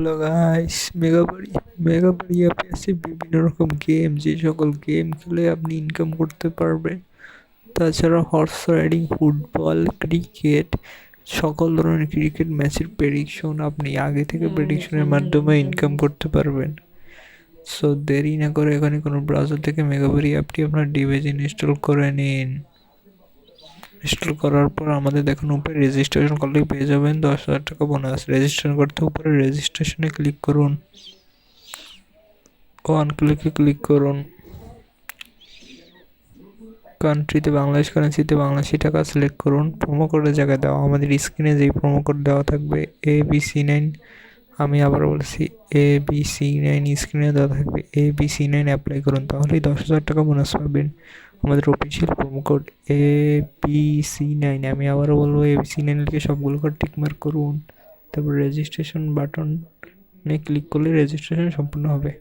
Hello guys, মেগাবাড়ি অ্যাপে আছে বিভিন্ন রকম গেম, যে সকল গেম খেলে আপনি ইনকাম করতে পারবেন। তাছাড়া হর্স রাইডিং, ফুটবল, ক্রিকেট, সকল ধরনের ক্রিকেট ম্যাচের প্রেডিকশন আপনি আগে থেকে প্রেডিকশনের মাধ্যমে ইনকাম করতে পারবেন। সো দেরি না করে এখানে কোনো ব্রাউজার থেকে মেগাবাড়ি অ্যাপটি আপনার ডিভাইসে ইনস্টল করে নিন। ইনস্টল করার পর আমাদের দেখুন উপরে রেজিস্ট্রেশন করলেই পেয়ে যাবেন 10,000 টাকা বোনাস। রেজিস্ট্রেশন করতে উপরে রেজিস্ট্রেশনে ক্লিক করুন, ওয়ান ক্লিকে ক্লিক করুন। কান্ট্রিতে বাংলাদেশ, কারেন্সিতে বাংলাদেশি টাকা সিলেক্ট করুন। প্রোমো কোডের জায়গায় দেওয়া আমাদের স্ক্রিনে যেই প্রোমো কোড দেওয়া থাকবে ABC9, আমি আবার বলছি ABC9, স্ক্রিনে দেওয়া থাকবে ABC9 অ্যাপ্লাই করুন, তাহলেই 10,000 টাকা বোনাস পাবেন। আমাদের অফিসিয়াল প্রোমো কোড ABC9, আমি আবারও বলবো ABC9 লিখে সবগুলো কোড টিকমার্ক করুন। তারপর রেজিস্ট্রেশন বাটনে ক্লিক করলে রেজিস্ট্রেশন সম্পূর্ণ হবে।